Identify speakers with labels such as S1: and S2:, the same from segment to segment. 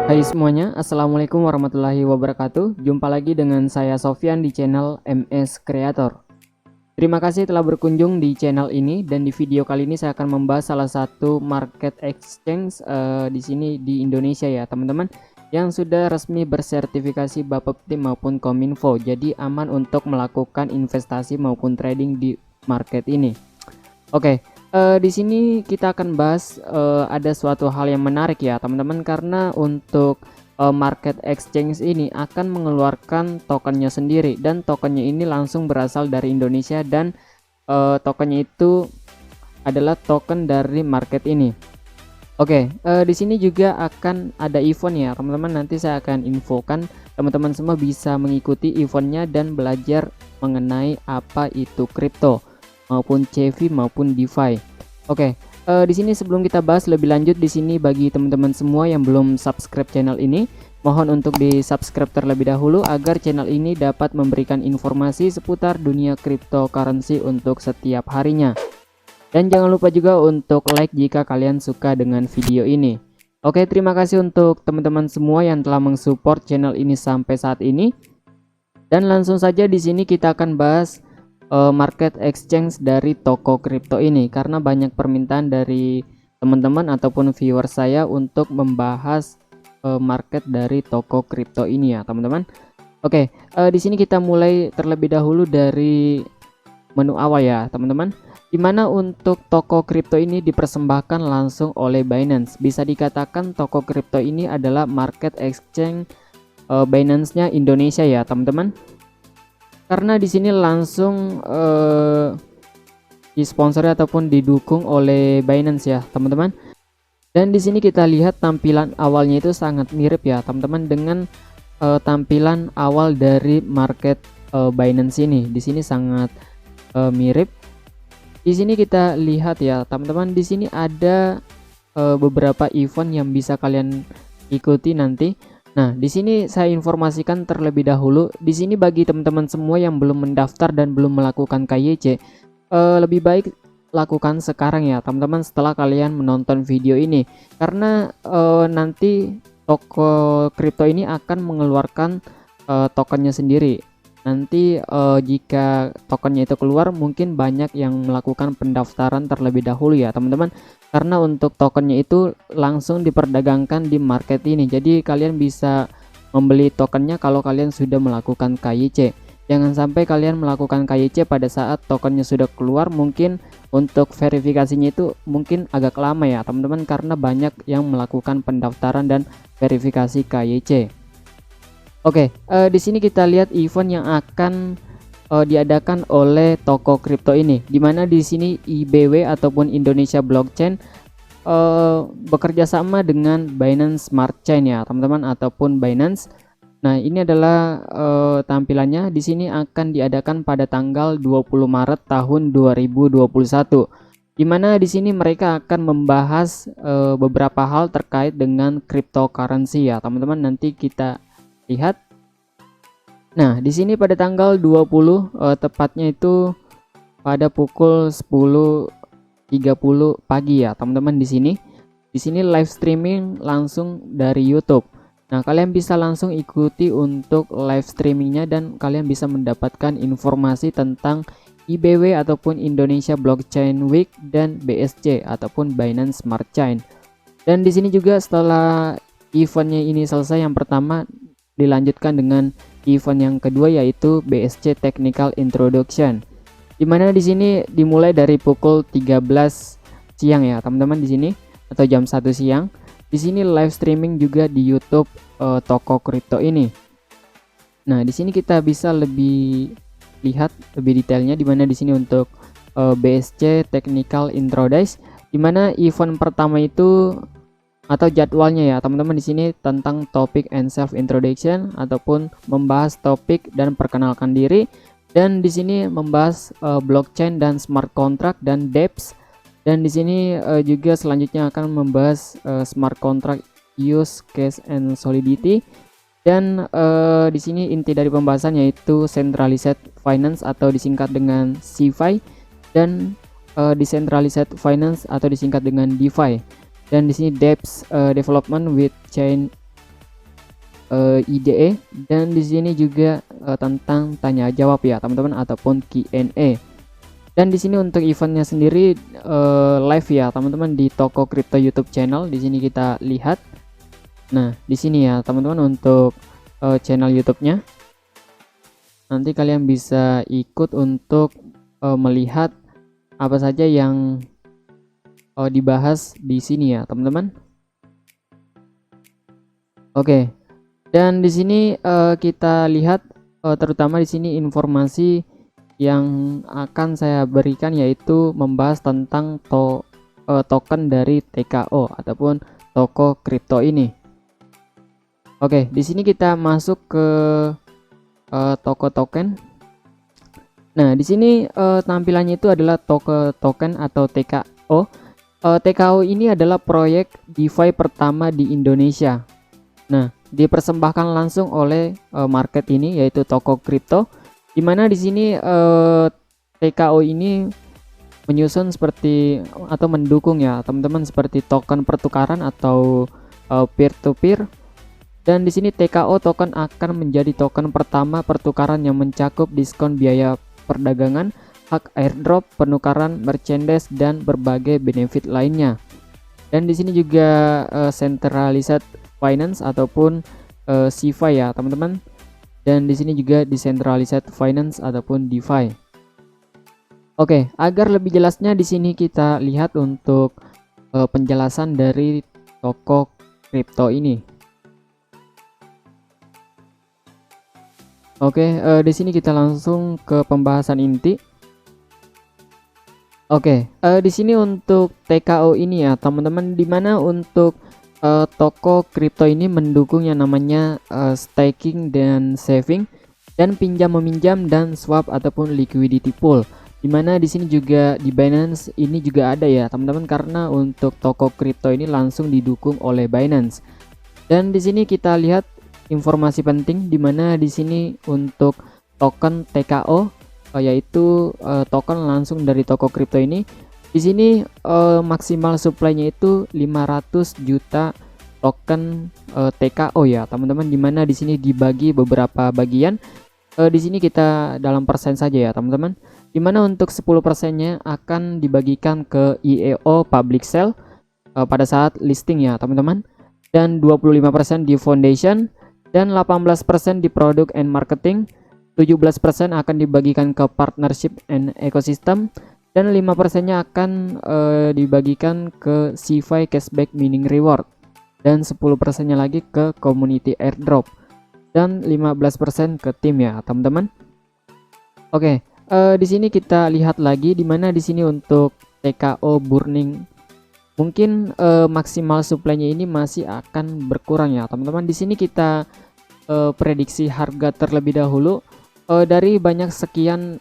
S1: Hai semuanya, Assalamualaikum warahmatullahi wabarakatuh. Jumpa lagi dengan saya Sofyan di channel MS Creator. Terima kasih telah berkunjung di channel ini, dan di video kali ini saya akan membahas salah satu market exchange di sini di Indonesia ya teman-teman, yang sudah resmi bersertifikasi Bapepti maupun Kominfo. Jadi aman untuk melakukan investasi maupun trading di market ini. Oke, di sini kita akan bahas ada suatu hal yang menarik ya teman-teman, karena untuk market exchange ini akan mengeluarkan tokennya sendiri, dan tokennya ini langsung berasal dari Indonesia, dan tokennya itu adalah token dari market ini. Oke, di sini juga akan ada event ya teman-teman. Nanti saya akan infokan, teman-teman semua bisa mengikuti eventnya dan belajar mengenai apa itu kripto maupun CV maupun DeFi. Oke, di sini sebelum kita bahas lebih lanjut, di sini bagi teman-teman semua yang belum subscribe channel ini, mohon untuk di subscribe terlebih dahulu agar channel ini dapat memberikan informasi seputar dunia cryptocurrency untuk setiap harinya. Dan jangan lupa juga untuk like jika kalian suka dengan video ini. Oke, terima kasih untuk teman-teman semua yang telah mensupport channel ini sampai saat ini. Dan langsung saja di sini kita akan bahas market exchange dari toko kripto ini, karena banyak permintaan dari teman-teman ataupun viewer saya untuk membahas market dari toko kripto ini ya teman-teman. Oke, di sini kita mulai terlebih dahulu dari menu awal ya teman-teman, dimana untuk toko kripto ini dipersembahkan langsung oleh Binance. Bisa dikatakan toko kripto ini adalah market exchange Binance-nya Indonesia ya teman-teman, karena di sini langsung disponsori ataupun didukung oleh Binance ya teman-teman. Dan di sini kita lihat tampilan awalnya itu sangat mirip ya teman-teman dengan tampilan awal dari market Binance ini. Di sini sangat mirip. Di sini kita lihat ya teman-teman, di sini ada beberapa event yang bisa kalian ikuti nanti. Nah, di sini saya informasikan terlebih dahulu. Di sini bagi teman-teman semua yang belum mendaftar dan belum melakukan KYC, lebih baik lakukan sekarang ya teman-teman setelah kalian menonton video ini, karena nanti toko kripto ini akan mengeluarkan tokennya sendiri. Nanti jika tokennya itu keluar, mungkin banyak yang melakukan pendaftaran terlebih dahulu ya teman-teman, karena untuk tokennya itu langsung diperdagangkan di market ini. Jadi kalian bisa membeli tokennya kalau kalian sudah melakukan KYC. Jangan sampai kalian melakukan KYC pada saat tokennya sudah keluar, mungkin untuk verifikasinya itu mungkin agak lama ya teman-teman, karena banyak yang melakukan pendaftaran dan verifikasi KYC. Oke, di sini kita lihat event yang akan diadakan oleh toko kripto ini, dimana di sini IBW ataupun Indonesia Blockchain bekerja sama dengan Binance Smart Chain ya teman-teman, ataupun Binance. Nah, ini adalah tampilannya. Di sini akan diadakan pada tanggal 20 Maret tahun 2021. Dimana di sini mereka akan membahas beberapa hal terkait dengan cryptocurrency ya teman-teman. Nanti kita lihat. Nah, di sini pada tanggal 20 tepatnya itu pada pukul 10.30 pagi ya teman-teman. Di sini live streaming langsung dari YouTube. Nah, kalian bisa langsung ikuti untuk live streamingnya, dan kalian bisa mendapatkan informasi tentang IBW ataupun Indonesia Blockchain Week dan BSC ataupun Binance Smart Chain. Dan di sini juga setelah eventnya ini selesai, yang pertama dilanjutkan dengan event yang kedua, yaitu BSC Technical Introduction, dimana di sini dimulai dari pukul 13 siang ya teman-teman, di sini atau jam 1 siang. Di sini live streaming juga di YouTube toko kripto ini. Nah, di sini kita bisa lebih lihat lebih detailnya, dimana di sini untuk BSC Technical Introduction, dimana event pertama itu atau jadwalnya ya teman-teman, di sini tentang topik and self introduction ataupun membahas topik dan perkenalkan diri, dan di sini membahas blockchain dan smart contract dan dApps. Dan di sini juga selanjutnya akan membahas smart contract use case and solidity. Dan di sini inti dari pembahasan yaitu centralized finance atau disingkat dengan CeFi, dan decentralized finance atau disingkat dengan DeFi. Dan di sini dApps development with chain IDE, dan di sini juga tentang tanya jawab ya teman-teman ataupun Q&A. Dan di sini untuk eventnya sendiri live ya teman-teman di toko kripto YouTube channel. Di sini kita lihat. Nah, di sini ya teman-teman untuk channel YouTube-nya. Nanti kalian bisa ikut untuk melihat apa saja yang dibahas di sini ya teman-teman. Oke. Dan di sini kita lihat terutama di sini informasi yang akan saya berikan yaitu membahas tentang token dari TKO ataupun toko kripto ini. Oke, di sini kita masuk ke toko token. Nah, di sini tampilannya itu adalah toko token atau TKO. TKO ini adalah proyek DeFi pertama di Indonesia. Nah, dipersembahkan langsung oleh market ini yaitu toko kripto, di mana di sini TKO ini menyusun seperti atau mendukung ya teman-teman seperti token pertukaran atau peer to peer. Dan di sini TKO token akan menjadi token pertama pertukaran yang mencakup diskon biaya perdagangan, hak airdrop, penukaran merchandise dan berbagai benefit lainnya. Dan di sini juga centralized finance ataupun CeFi ya teman-teman. Dan di sini juga decentralized finance ataupun DeFi. Oke, agar lebih jelasnya di sini kita lihat untuk penjelasan dari toko kripto ini. Oke, di sini kita langsung ke pembahasan inti. Oke, di sini untuk TKO ini ya teman-teman, dimana untuk toko kripto ini mendukung yang namanya staking dan saving, dan pinjam meminjam dan swap ataupun liquidity pool. Dimana di sini juga di Binance ini juga ada ya teman-teman, karena untuk toko kripto ini langsung didukung oleh Binance. Dan di sini kita lihat informasi penting, dimana di sini untuk token TKO yaitu token langsung dari toko kripto ini. Di sini maksimal supply-nya itu 500 juta token TKO ya teman-teman, dimana di sini dibagi beberapa bagian. Di sini kita dalam persen saja ya teman-teman, dimana untuk 10%-nya akan dibagikan ke IEO public sale pada saat listing ya teman-teman, dan 25% di foundation, dan 18% di product and marketing, 17% akan dibagikan ke partnership and ecosystem, dan 5%-nya akan dibagikan ke CeFi cashback mining reward, dan 10%-nya lagi ke community airdrop, dan 15% ke tim ya teman-teman. Oke, di sini kita lihat lagi, dimana di sini untuk TKO burning mungkin maksimal supply-nya ini masih akan berkurang ya teman-teman. Di sini kita prediksi harga terlebih dahulu. Dari banyak sekian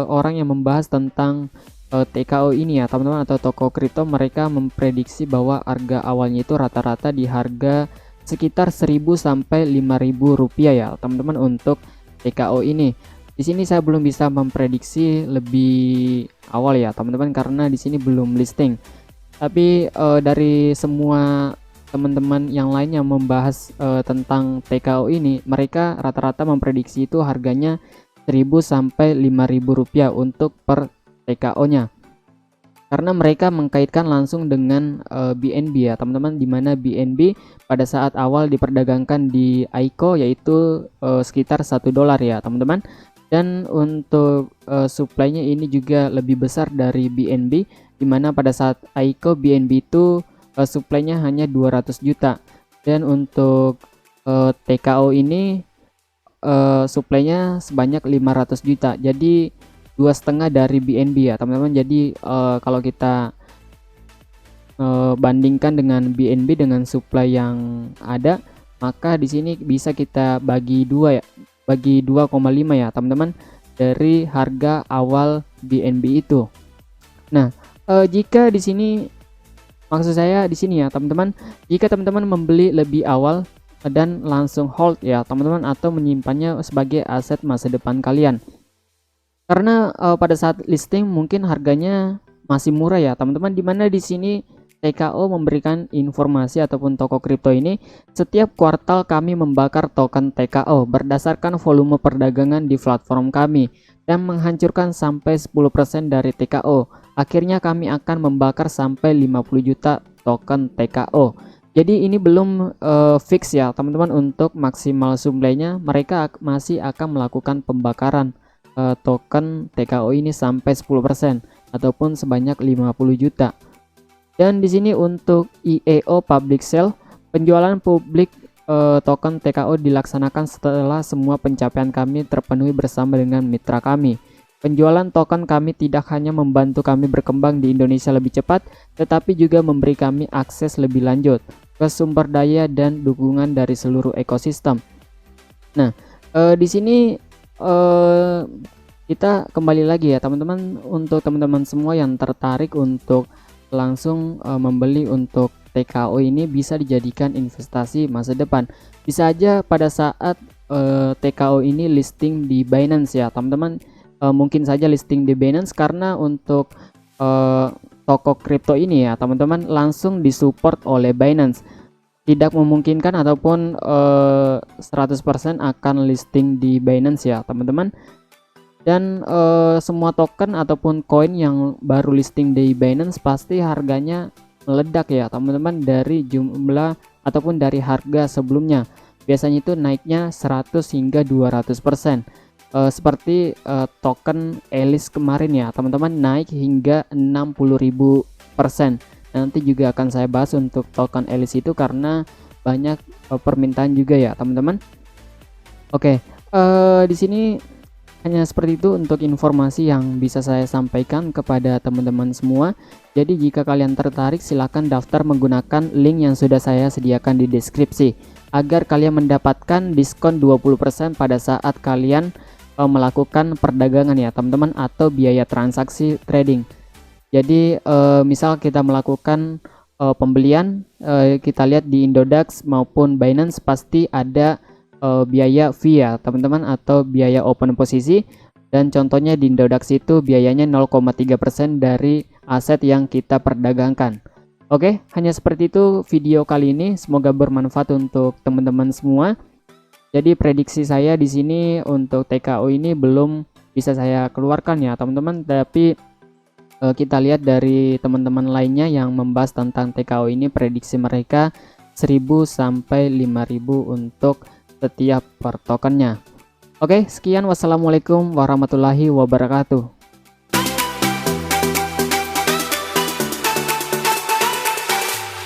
S1: orang yang membahas tentang TKO ini ya teman-teman atau toko kripto, mereka memprediksi bahwa harga awalnya itu rata-rata di harga sekitar 1.000 sampai 5.000 rupiah ya teman-teman untuk TKO ini. Di sini saya belum bisa memprediksi lebih awal ya teman-teman, karena di sini belum listing. Tapi dari semua teman-teman yang lain yang membahas tentang TKO ini, mereka rata-rata memprediksi itu harganya 1.000 sampai 5.000 rupiah untuk per TKO-nya, karena mereka mengkaitkan langsung dengan BNB ya teman-teman, dimana BNB pada saat awal diperdagangkan di ICO yaitu sekitar $1 ya teman-teman. Dan untuk supply-nya ini juga lebih besar dari BNB, dimana pada saat ICO BNB itu supply-nya hanya 200 juta, dan untuk TKO ini supply-nya sebanyak 500 juta, jadi 2,5 dari BNB ya teman-teman. Jadi kalau kita bandingkan dengan BNB dengan supply yang ada, maka di sini bisa kita bagi 2 ya, bagi 2,5 ya teman-teman dari harga awal BNB itu. Nah, jika di sini maksud saya di sini ya teman-teman, jika teman-teman membeli lebih awal dan langsung hold ya teman-teman, atau menyimpannya sebagai aset masa depan kalian, karena pada saat listing mungkin harganya masih murah ya teman-teman, dimana di sini TKO memberikan informasi ataupun toko kripto ini, setiap kuartal kami membakar token TKO berdasarkan volume perdagangan di platform kami dan menghancurkan sampai 10% dari TKO. Akhirnya kami akan membakar sampai 50 juta token TKO. Jadi ini belum fix ya teman-teman, untuk maksimal supply-nya mereka masih akan melakukan pembakaran token TKO ini sampai 10% ataupun sebanyak 50 juta. Dan di sini untuk IEO public sale, penjualan publik token TKO dilaksanakan setelah semua pencapaian kami terpenuhi bersama dengan mitra kami. Penjualan token kami tidak hanya membantu kami berkembang di Indonesia lebih cepat, tetapi juga memberi kami akses lebih lanjut ke sumber daya dan dukungan dari seluruh ekosistem. Nah, di sini kita kembali lagi ya teman-teman, untuk teman-teman semua yang tertarik untuk langsung membeli untuk TKO ini, bisa dijadikan investasi masa depan. Bisa aja pada saat TKO ini listing di Binance ya teman-teman, mungkin saja listing di Binance karena untuk toko kripto ini ya teman-teman langsung disupport oleh Binance. Tidak memungkinkan ataupun 100% akan listing di Binance ya teman-teman. Dan semua token ataupun koin yang baru listing di Binance pasti harganya meledak ya teman-teman, dari jumlah ataupun dari harga sebelumnya. Biasanya itu naiknya 100 hingga 200%. Seperti token Alice kemarin ya teman-teman, naik hingga 60.000%. Nanti juga akan saya bahas untuk token Alice itu karena banyak permintaan juga ya teman-teman. Oke, di sini hanya seperti itu untuk informasi yang bisa saya sampaikan kepada teman-teman semua. Jadi jika kalian tertarik, silahkan daftar menggunakan link yang sudah saya sediakan di deskripsi agar kalian mendapatkan diskon 20% pada saat kalian melakukan perdagangan ya teman-teman, atau biaya transaksi trading. Jadi misal kita melakukan pembelian, kita lihat di Indodax maupun Binance pasti ada biaya fee ya teman-teman, atau biaya open posisi, dan contohnya di Indodax itu biayanya 0,3% dari aset yang kita perdagangkan. Oke, hanya seperti itu video kali ini, semoga bermanfaat untuk teman-teman semua. Jadi prediksi saya di sini untuk TKO ini belum bisa saya keluarkan ya teman-teman, tapi kita lihat dari teman-teman lainnya yang membahas tentang TKO ini, prediksi mereka 1000 sampai 5000 untuk setiap per tokennya. Oke, sekian, wassalamualaikum warahmatullahi wabarakatuh.